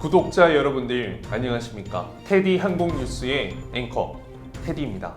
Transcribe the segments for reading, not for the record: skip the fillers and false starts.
구독자 여러분들 안녕하십니까? 테디 항공뉴스의 앵커 테디입니다.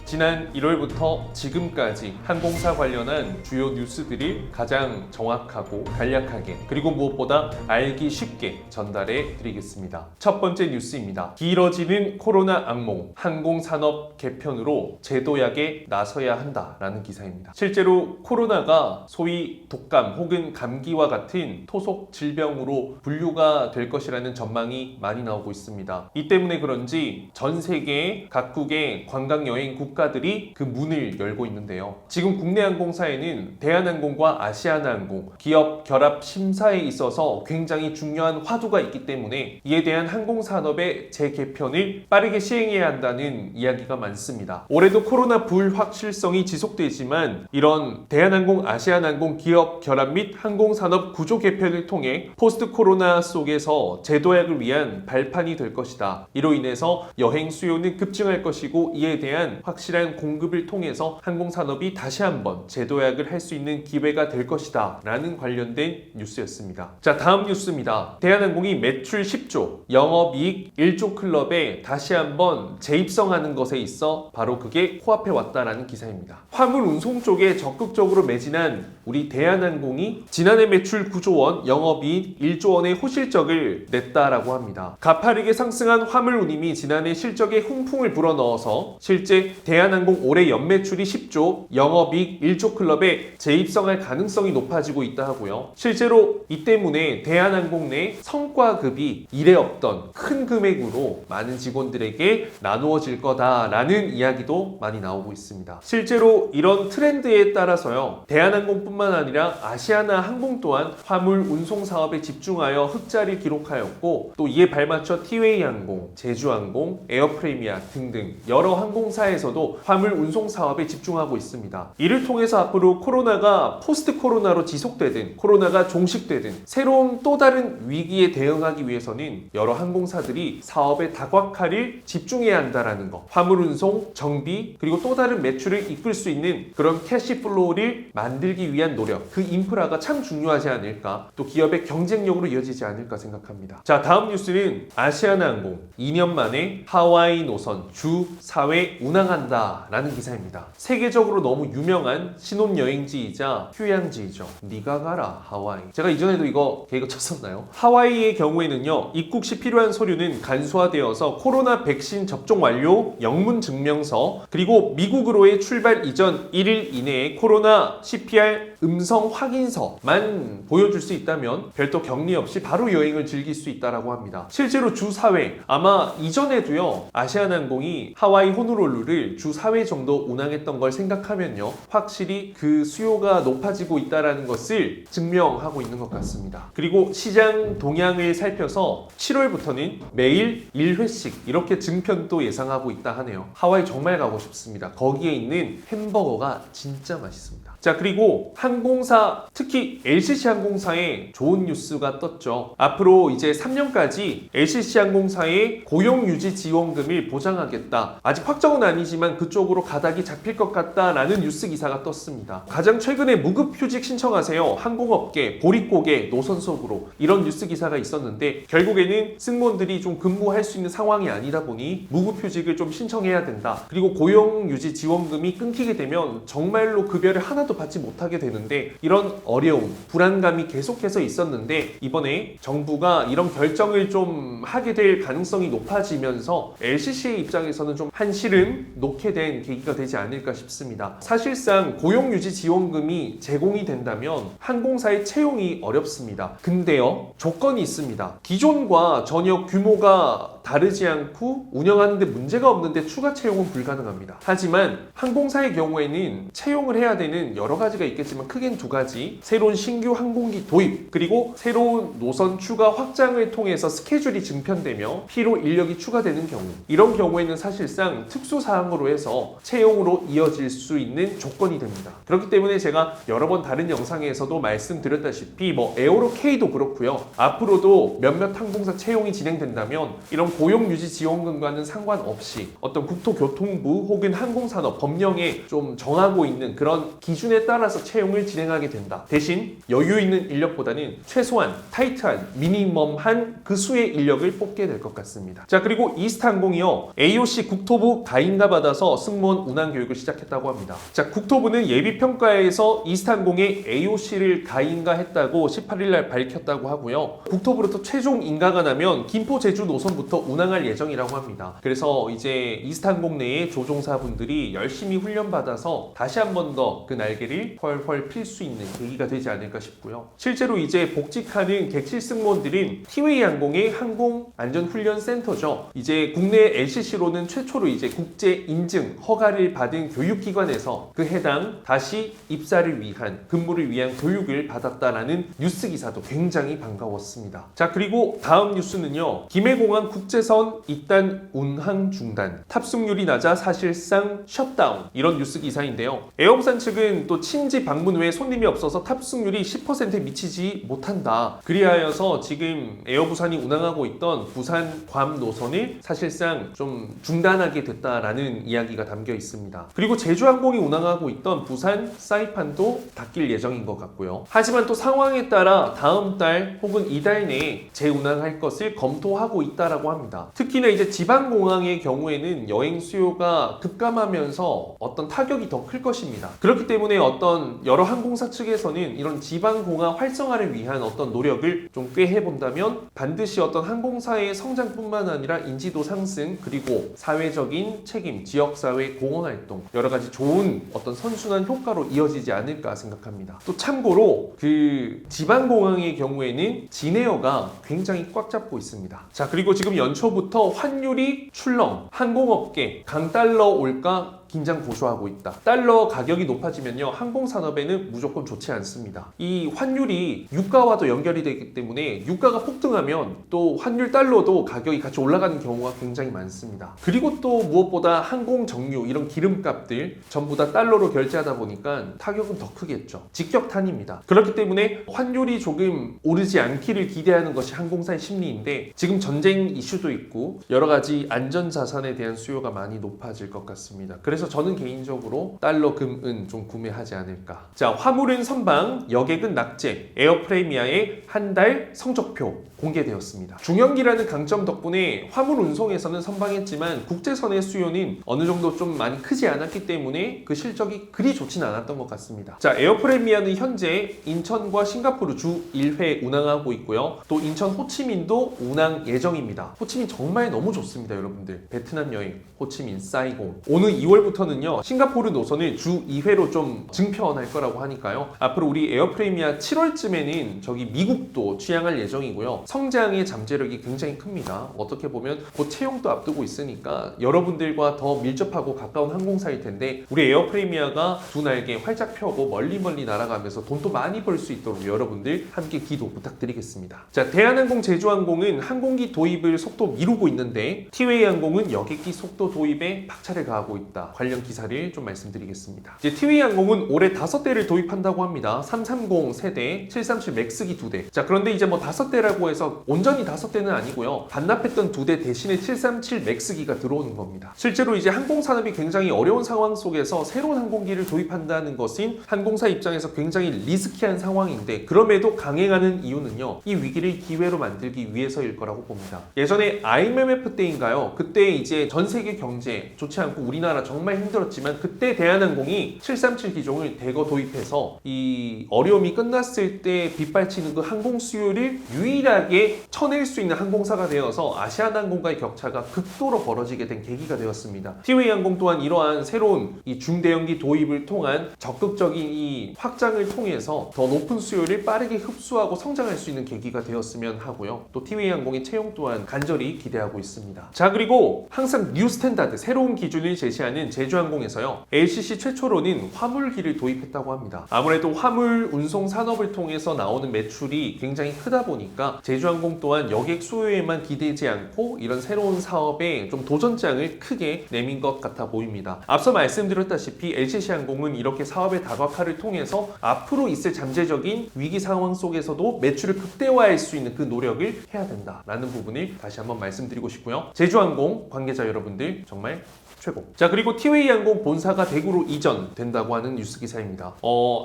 지난 1월부터 지금까지 항공사 관련한 주요 뉴스들을 가장 정확하고 간략하게 그리고 무엇보다 알기 쉽게 전달해 드리겠습니다. 첫 번째 뉴스입니다. 길어지는 코로나 악몽, 항공산업 개편으로 제도약에 나서야 한다라는 기사입니다. 실제로 코로나가 소위 독감 혹은 감기와 같은 토속 질병으로 분류가 될 것이라는 전망이 많이 나오고 있습니다. 이 때문에 그런지 전 세계 각국의 관광여행 국가들이 그 문을 열고 있는데요. 지금 국내 항공사에는 대한항공과 아시아나항공 기업 결합 심사에 있어서 굉장히 중요한 화두가 있기 때문에 이에 대한 항공산업의 재개편을 빠르게 시행해야 한다는 이야기가 많습니다. 올해도 코로나 불확실성이 지속되지만 이런 대한항공, 아시아나항공 기업 결합 및 항공산업 구조 개편을 통해 포스트 코로나 속에서 재도약을 위한 발판이 될 것이다. 이로 인해서 여행 수요는 급증할 것이고 이에 대한 확실한 공급을 통해서 항공산업이 다시 한번 재도약을 할 수 있는 기회가 될 것이다 라는 관련된 뉴스였습니다. 자, 다음 뉴스입니다. 대한항공이 매출 10조, 영업이익 1조 클럽에 다시 한번 재입성하는 것에 있어 바로 그게 코앞에 왔다라는 기사입니다. 화물 운송 쪽에 적극적으로 매진한 우리 대한항공이 지난해 매출 9조 원, 영업이익 1조 원의 호실적을 냈다라고 합니다. 가파르게 상승한 화물 운임이 지난해 실적에 훈풍을 불어넣어서 실제 대한항공 올해 연매출이 10조, 영업이익 1조 클럽에 재입성할 가능성이 높아지고 있다 하고요. 실제로 이 때문에 대한항공 내 성과급이 이래 없던 큰 금액으로 많은 직원들에게 나누어질 거다라는 이야기도 많이 나오고 있습니다. 실제로 이런 트렌드에 따라서요. 대한항공뿐만 아니라 아시아나 항공 또한 화물 운송 사업에 집중하여 흑자를 기록하였고 또 이에 발맞춰 티웨이항공, 제주항공, 에어프레미아 등등 여러 항공사에서도 화물 운송 사업에 집중하고 있습니다. 이를 통해서 앞으로 코로나가 포스트 코로나로 지속되든 코로나가 종식되든 새로운 또 다른 위기에 대응하기 위해서는 여러 항공사들이 사업에 다각화를 집중해야 한다는 것. 화물 운송, 정비 그리고 또 다른 매출을 이끌 수 있는 그런 캐시플로우를 만들기 위한 노력. 그 인프라가 참 중요하지 않을까. 또 기업의 경쟁력으로 이어지지 않을까 생각합니다. 자, 다음 뉴스는 아시아나항공 2년 만에 하와이 노선 주 4회 운항한다 라는 기사입니다. 세계적으로 너무 유명한 신혼여행지이자 휴양지이죠. 니가 가라 하와이. 제가 이전에도 이거 개그 쳤었나요? 하와이의 경우에는요. 입국 시 필요한 서류는 간소화되어서 코로나 백신 접종 완료 영문 증명서 그리고 미국으로의 출발 이전 1일 이내에 코로나 CPR 음성 확인서만 보여줄 수 있다면 별도 격리 없이 바로 여행을 즐길 수 있다고 합니다. 실제로 주 4회 아마 이전에도요. 아시아나항공이 하와이 호놀룰루를 주 4회 정도 운항했던 걸 생각하면요. 확실히 그 수요가 높아지고 있다는 것을 증명하고 있는 것 같습니다. 그리고 시장 동향을 살펴서 7월부터는 매일 1회씩 이렇게 증편도 예상하고 있다 하네요. 하와이 정말 가고 싶습니다. 거기에 있는 햄버거가 진짜 맛있습니다. 자, 그리고 항공사 특히 LCC 항공사에 좋은 뉴스가 떴죠. 앞으로 이제 3년까지 LCC 항공사의 고용유지 지원금을 보장하겠다. 아직 확정은 아니지만 그쪽으로 가닥이 잡힐 것 같다라는 뉴스 기사가 떴습니다. 가장 최근에 무급휴직 신청하세요. 항공업계, 보릿고개, 노선 속으로 이런 뉴스 기사가 있었는데 결국에는 승무원들이 좀 근무할 수 있는 상황이 아니다 보니 무급휴직을 좀 신청해야 된다. 그리고 고용유지 지원금이 끊기게 되면 정말로 급여를 하나도 받지 못하게 되는데 이런 어려움, 불안감이 계속해서 있었는데 이번에 정부가 이런 결정을 좀 하게 될 가능성이 높아지면서 LCC의 입장에서는 좀 한시름 놓게 된 계기가 되지 않을까 싶습니다. 사실상 고용유지 지원금이 제공이 된다면 항공사의 채용이 어렵습니다. 근데요, 조건이 있습니다. 기존과 전혀 규모가 다르지 않고 운영하는데 문제가 없는데 추가 채용은 불가능합니다. 하지만 항공사의 경우에는 채용을 해야 되는 여러 가지가 있겠지만 크게는 두 가지. 새로운 신규 항공기 도입 그리고 새로운 노선 추가 확장을 통해서 스케줄이 증편되며 필요 인력이 추가되는 경우 이런 경우에는 사실상 특수사항으로 해서 채용으로 이어질 수 있는 조건이 됩니다. 그렇기 때문에 제가 여러 번 다른 영상에서도 말씀드렸다시피 에어로K도 그렇고요. 앞으로도 몇몇 항공사 채용이 진행된다면 이런 고용 유지 지원금과는 상관없이 어떤 국토교통부 혹은 항공산업 법령에 좀 정하고 있는 그런 기준에 따라서 채용을 진행하게 된다. 대신 여유 있는 인력보다는 최소한 타이트한 미니멈한 그 수의 인력을 뽑게 될 것 같습니다. 자, 그리고 이스타항공이요, AOC 국토부 가인가 받아서 승무원 운항 교육을 시작했다고 합니다. 자, 국토부는 예비평가에서 이스타항공의 AOC를 가인가했다고 18일날 밝혔다고 하고요. 국토부로부터 최종 인가가 나면 김포 제주 노선부터 운항할 예정이라고 합니다. 그래서 이제 이스타항공 내의 조종사분들이 열심히 훈련받아서 다시 한 번 더 그 날개를 펄펄 필 수 있는 계기가 되지 않을까 싶고요. 실제로 이제 복직하는 객실 승무원들은 티웨이 항공의 항공안전훈련센터죠. 이제 국내 LCC로는 최초로 이제 국제 인증 허가를 받은 교육기관에서 그 해당 다시 입사를 위한 근무를 위한 교육을 받았다라는 뉴스 기사도 굉장히 반가웠습니다. 자, 그리고 다음 뉴스는요, 김해공항 국제선 이단 운항 중단, 탑승률이 낮아 사실상 셧다운, 이런 뉴스 기사인데요. 에어부산 측은 또 친지 방문 외에 손님이 없어서 탑승률이 10%에 미치지 못한다. 그리하여서 지금 에어부산이 운항하고 있던 부산 괌 노선을 사실상 좀 중단하게 됐다라는 이야기가 담겨 있습니다. 그리고 제주항공이 운항하고 있던 부산 사이판도 닫힐 예정인 것 같고요. 하지만 또 상황에 따라 다음 달 혹은 이달 내에 재운항할 것을 검토하고 있다라고 합니다. 특히나 이제 지방공항의 경우에는 여행 수요가 급감하면서 어떤 타격이 더 클 것입니다. 그렇기 때문에 어떤 여러 항공사 측에서는 이런 지방공항 활성화를 위한 어떤 노력을 좀 꽤 해본다면 반드시 어떤 항공사의 성장뿐만 아니라 인지도 상승, 그리고 사회적인 책임, 지역사회 공헌활동, 여러 가지 좋은 어떤 선순환 효과로 이어지지 않을까 생각합니다. 또 참고로 그 지방공항의 경우에는 진에어가 굉장히 꽉 잡고 있습니다. 자, 그리고 지금 연초부터 환율이 출렁, 항공업계 강달러 올까 긴장 고조하고 있다. 달러 가격이 높아지면요, 항공산업에는 무조건 좋지 않습니다. 이 환율이 유가와도 연결이 되기 때문에 유가가 폭등하면 또 환율 달러도 가격이 같이 올라가는 경우가 굉장히 많습니다. 그리고 또 무엇보다 항공 정유, 이런 기름값들 전부 다 달러로 결제하다 보니까 타격은 더 크겠죠. 직격탄입니다. 그렇기 때문에 환율이 조금 오르지 않기를 기대하는 것이 항공사의 심리인데, 지금 전쟁 이슈도 있고 여러 가지 안전자산에 대한 수요가 많이 높아질 것 같습니다. 그래서 저는 개인적으로 달러, 금, 은 좀 구매하지 않을까. 자, 화물은 선방, 여객은 낙제, 에어프레미아의 한 달 성적표 공개되었습니다. 중형기라는 강점 덕분에 화물 운송에서는 선방했지만 국제선의 수요는 어느 정도 좀 많이 크지 않았기 때문에 그 실적이 그리 좋진 않았던 것 같습니다. 자, 에어프레미아는 현재 인천과 싱가포르 주 1회 운항하고 있고요. 또 인천 호치민도 운항 예정입니다. 호치민 정말 너무 좋습니다, 여러분들. 베트남 여행, 호치민, 사이공. 오늘 2월부터는요, 싱가포르 노선을 주 2회로 좀 증편할 거라고 하니까요. 앞으로 우리 에어프레미아 7월쯤에는 저기 미국도 취항할 예정이고요. 성장의 잠재력이 굉장히 큽니다. 어떻게 보면 곧 채용도 앞두고 있으니까 여러분들과 더 밀접하고 가까운 항공사일 텐데, 우리 에어프레미아가 두 날개 활짝 펴고 멀리 날아가면서 돈도 많이 벌 수 있도록 여러분들 함께 기도 부탁드리겠습니다. 자, 대한항공, 제주항공은 항공기 도입을 속도 미루고 있는데 티웨이 항공은 여객기 속도 도입에 박차를 가하고 있다. 관련 기사를 좀 말씀드리겠습니다. 이제 티웨이 항공은 올해 5대를 도입한다고 합니다. 330 3대, 737 맥스기 2대. 자, 그런데 이제 뭐 5대라고 해서 온전히 5대는 아니고요. 반납했던 2대 대신에 737 맥스기가 들어오는 겁니다. 실제로 이제 항공산업이 굉장히 어려운 상황 속에서 새로운 항공기를 도입한다는 것은 항공사 입장에서 굉장히 리스키한 상황인데, 그럼에도 강행하는 이유는요, 이 위기를 기회로 만들기 위해서일 거라고 봅니다. 예전에 IMF 때인가요? 그때 이제 전 세계 경제 좋지 않고 우리나라 정말 힘들었지만, 그때 대한항공이 737 기종을 대거 도입해서 이 어려움이 끝났을 때 빗발치는 그 항공 수요를 유일하게 쳐낼 수 있는 항공사가 되어서 아시아나항공과의 격차가 극도로 벌어지게 된 계기가 되었습니다. 티웨이 항공 또한 이러한 새로운 이 중대형기 도입을 통한 적극적인 이 확장을 통해서 더 높은 수요를 빠르게 흡수하고 성장할 수 있는 계기가 되었으면 하고요. 또 티웨이 항공의 채용 또한 간절히 기대하고 있습니다. 자, 그리고 항상 뉴 스탠다드, 새로운 기준을 제시하는 제주항공에서요, LCC 최초로는 화물기를 도입했다고 합니다. 아무래도 화물 운송 산업을 통해서 나오는 매출이 굉장히 크다 보니까 제주항공 또한 여객 수요에만 기대지 않고 이런 새로운 사업에 좀 도전장을 크게 내민 것 같아 보입니다. 앞서 말씀드렸다시피 LCC항공은 이렇게 사업의 다각화를 통해서 앞으로 있을 잠재적인 위기 상황 속에서도 매출을 극대화할 수 있는 그 노력을 해야 된다라는 부분을 다시 한번 말씀드리고 싶고요. 제주항공 관계자 여러분들 정말 최고. 자, 그리고 티웨이항공 본사가 대구로 이전된다고 하는 뉴스 기사입니다.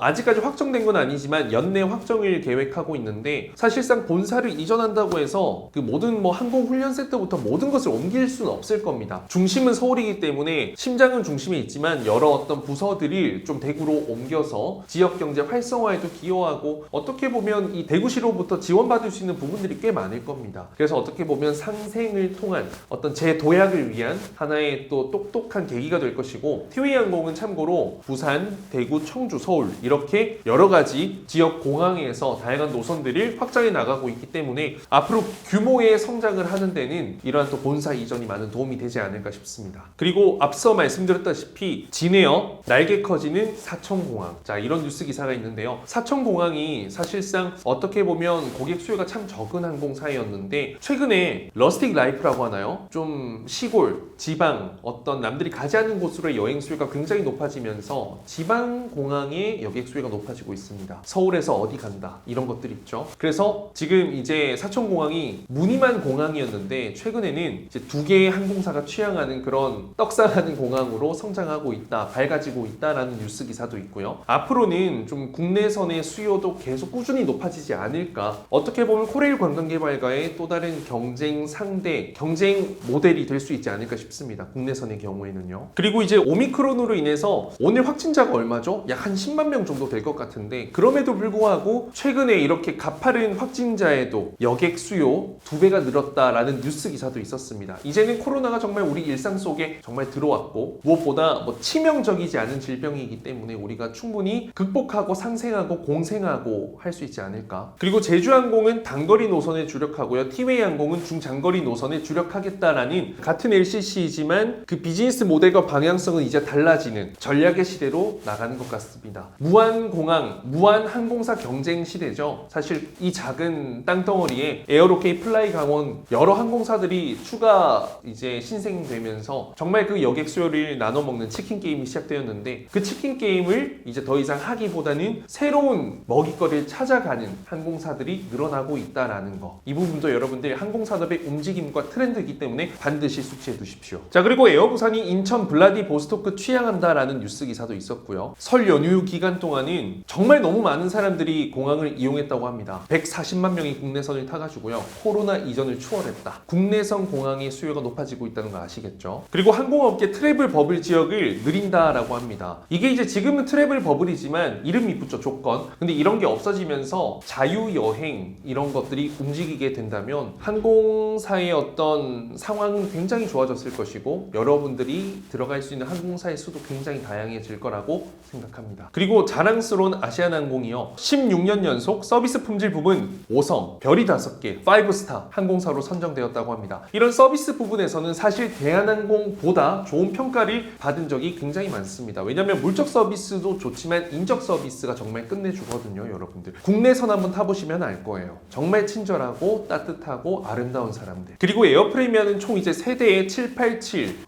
아직까지 확정된 건 아니지만 연내 확정을 계획하고 있는데, 사실상 본사를 이전한다고 해서 그 모든 항공 훈련 센터부터 모든 것을 옮길 수는 없을 겁니다. 중심은 서울이기 때문에 심장은 중심에 있지만 여러 어떤 부서들을 좀 대구로 옮겨서 지역 경제 활성화에도 기여하고, 어떻게 보면 이 대구시로부터 지원받을 수 있는 부분들이 꽤 많을 겁니다. 그래서 어떻게 보면 상생을 통한 어떤 재도약을 위한 하나의 또 똑똑한 계기가 될 것이고, 티웨이항공은 참고로 부산, 대구, 청주, 서울 이렇게 여러 가지 지역 공항에서 다양한 노선들을 확장해 나가고 있기 때문에 앞으로 규모의 성장을 하는 데는 이러한 또 본사 이전이 많은 도움이 되지 않을까 싶습니다. 그리고 앞서 말씀드렸다시피 진에어 날개 커지는 사천공항, 자, 이런 뉴스 기사가 있는데요. 사천공항이 사실상 어떻게 보면 고객 수요가 참 적은 항공사였는데, 최근에 러스틱 라이프라고 하나요? 좀 시골, 지방, 어떤 남들이 가지 않는 곳으로의 여행 수요가 굉장히 높아지면서 지방 공항의 여객 수요가 높아지고 있습니다. 서울에서 어디 간다 이런 것들 있죠. 그래서 지금 이제 사천공항이 무늬만 공항이었는데 최근에는 이제 두 개의 항공사가 취향하는 그런 떡상하는 공항으로 성장하고 있다, 밝아지고 있다라는 뉴스 기사도 있고요. 앞으로는 좀 국내선의 수요도 계속 꾸준히 높아지지 않을까. 어떻게 보면 코레일 관광개발과의 또 다른 경쟁 상대, 경쟁 모델이 될 수 있지 않을까 싶습니다. 국내선의 경우에는요. 그리고 이제 오미크론으로 인해서 오늘 확진자가 얼마죠? 약 한 10만 명 정도 될 것 같은데, 그럼에도 불구하고 최근에 이렇게 가파른 확진자에도 여객 수요 2배가 늘었다라는 뉴스 기사도 있었습니다. 이제는 코로나가 정말 우리 일상 속에 정말 들어왔고, 무엇보다 치명적이지 않은 질병이기 때문에 우리가 충분히 극복하고 상생하고 공생하고 할 수 있지 않을까. 그리고 제주항공은 단거리 노선에 주력하고요, 티웨이항공은 중장거리 노선에 주력하겠다라는, 같은 LCC이지만 그 비즈니스 모델과 방향성은 이제 달라지는 전략의 시대로 나가는 것 같습니다. 무한공항, 무한항공사 경쟁 시대죠. 사실 이 작은 땅덩어리에 에어로케이, 플라이 강원 여러 항공사들이 추가 이제 신생되면서 정말 그 여객 수요를 나눠 먹는 치킨 게임이 시작되었는데, 그 치킨 게임을 이제 더 이상 하기보다는 새로운 먹잇거리를 찾아가는 항공사들이 늘어나고 있다라는 거, 이 부분도 여러분들 항공산업의 움직임과 트렌드이기 때문에 반드시 숙지해 두십시오. 자, 그리고 에어부산이 인천 블라디보스토크 취항한다라는 뉴스 기사도 있었고요. 설 연휴 기간 동안은 정말 너무 많은 사람들이 공항을 이용했다고 합니다. 140만 명이 국내선을 타가지고요, 코로나 이전을 추월했다. 국내선 공항의 수요가 높아지고 있다는 거 아시겠죠? 그리고 항공업계 트래블 버블 지역을 늘린다라고 합니다. 이게 이제 지금은 트래블 버블이지만 이름이 붙죠, 조건. 근데 이런 게 없어지면서 자유여행 이런 것들이 움직이게 된다면 항공사의 어떤 상황은 굉장히 좋아졌을 것이고, 여러분들이 들어갈 수 있는 항공사의 수도 굉장히 다양해질 거라고 생각합니다. 그리고 자랑스러운 아시아나항공이요, 16년 연속 서비스 품질 부분 5성, 별이 5개, 5스타 항공사로 선정되었다고 합니다. 이런 서비스 부분에서는 사실 대한항공보다 좋은 평가를 받은 적이 굉장히 많습니다. 왜냐하면 물적 서비스도 좋지만 인적 서비스가 정말 끝내주거든요. 여러분들 국내선 한번 타보시면 알 거예요. 정말 친절하고 따뜻하고 아름다운 사람들. 그리고 에어프레미아는 총 이제 세대의 787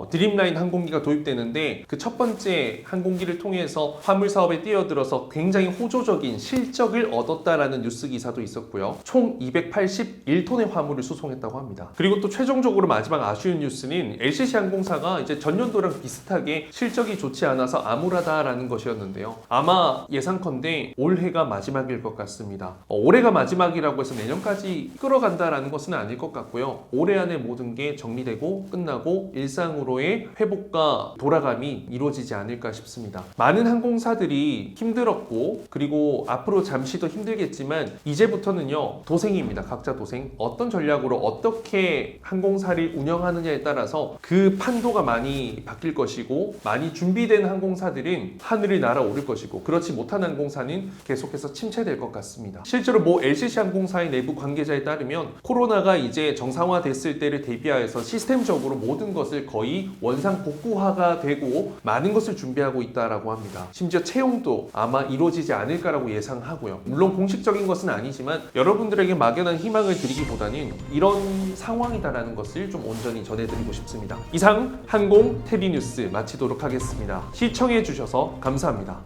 드림라인 항공기가 도입되는데, 그 첫 번째 항공기를 통해서 화물 사업에 뛰어들어서 굉장히 호조적인 실적을 얻었다라는 뉴스 기사도 있었고요. 총 281톤의 화물을 수송했다고 합니다. 그리고 또 최종적으로 마지막 아쉬운 뉴스는 LCC 항공사가 이제 전년도랑 비슷하게 실적이 좋지 않아서 암울하다라는 것이었는데요. 아마 예상컨대 올해가 마지막일 것 같습니다. 올해가 마지막이라고 해서 내년까지 끌어간다라는 것은 아닐 것 같고요. 올해 안에 모든 게 정리되고 끝나고 일상으로의 회복과 돌아감이 이루어지지 않을까 싶습니다. 많은 항공사들이 힘들었고, 그리고 앞으로 잠시 더 힘들겠지만 이제부터는요, 도생입니다. 각자 도생. 어떤 전략으로 어떻게 항공사를 운영하느냐에 따라서 그 판도가 많이 바뀔 것이고, 많이 준비된 항공사들은 하늘을 날아오를 것이고, 그렇지 못한 항공사는 계속해서 침체될 것 같습니다. 실제로 LCC 항공사의 내부 관계자에 따르면 코로나가 이제 정상화됐을 때를 대비하여서 시스템적으로 모든 것을 거의 원상 복구화가 되고 많은 것을 준비하고 있다라고 합니다. 심지어 채용도 아마 이루어지지 않을까라고 예상하고요. 물론 공식적인 것은 아니지만 여러분들에게 막연한 희망을 드리기보다는 이런 상황이다라는 것을 좀 온전히 전해드리고 싶습니다. 이상 항공 테디 뉴스 마치도록 하겠습니다. 시청해 주셔서 감사합니다.